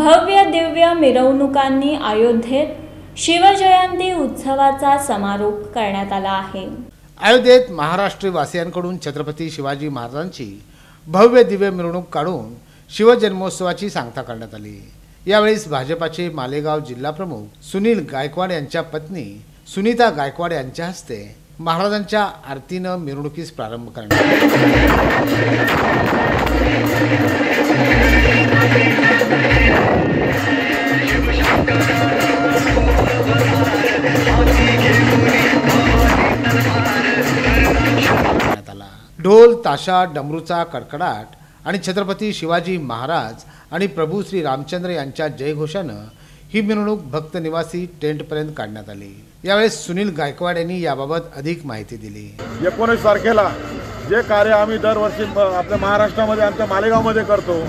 भव्य दिव्य मिरवणुकांनी अयोध्येत शिवजयंती उत्सवाचा समारोप करण्यात आला आहे। अयोध्येत महाराष्ट्रीय वासियांकडून छत्रपती शिवाजी महाराजांची भव्य दिव्य मिरवणूक काढून शिवजन्मोत्सवाची सांगता करण्यात आली। यावेळी भाजपाचे मालेगाव जिल्हा प्रमुख सुनील गायकवाड यांच्या पत्नी सुनीता गायकवाड यांच्या हस्ते महाराजांच्या आरतीने मिरवणुकीस प्रारंभ करण्यात आला। ढोल ताशा डमरूचा कडकडाट आणि छत्रपती शिवाजी महाराज आणि प्रभू श्री रामचंद्र यांच्या जयघोषानं ही मिरवणूक भक्त निवासी टेंट पर्यंत काढण्यात आली। यावेळी सुनील गायकवाड यांनी याबाबत अधिक माहिती दिली। 19 तारखेला जे कार्य आम्ही दरवर्षी आपल्या महाराष्ट्रामध्ये आमच्या मालेगावमध्ये करतो,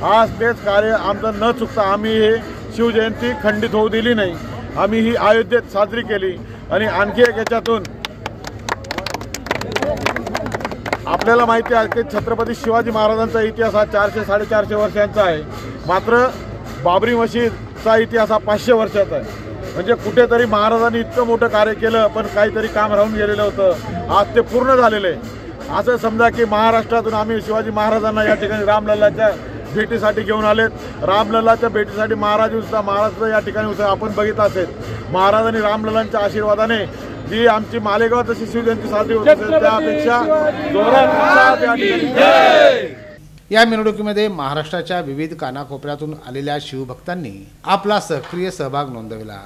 आज तेच कार्य आमचं न चुकता आम्ही हे शिवजयंती खंडित होऊ दिली नाही। आम्ही ही अयोध्येत साजरी केली आणि आणखी एक याच्यातून आपल्याला माहिती आहे की छत्रपती शिवाजी महाराजांचा इतिहास हा 400-450 वर्षांचा आहे, मात्र बाबरी मशीदचा इतिहास हा 500 वर्षाचा आहे। म्हणजे कुठेतरी महाराजांनी इतकं मोठं कार्य केलं, पण काहीतरी काम राहून गेलेलं होतं, आज ते पूर्ण झालेलं आहे। असं समजा की महाराष्ट्रातून आम्ही शिवाजी महाराजांना या ठिकाणी रामलल्लाच्या भेटीसाठी घेऊन आलेत। रामलल्लाच्या भेटीसाठी महाराज या ठिकाणी आपण बघित असेल, महाराजांनी रामलल्लांच्या आशीर्वादाने जी आमची मालेगाव तशी शिवजयंती साजरी होत असेल त्यापेक्षा जोरात या मिरवणुकीमध्ये महाराष्ट्राच्या विविध कानाकोपऱ्यातून आलेल्या शिवभक्तांनी आपला सक्रिय सहभाग नोंदवला।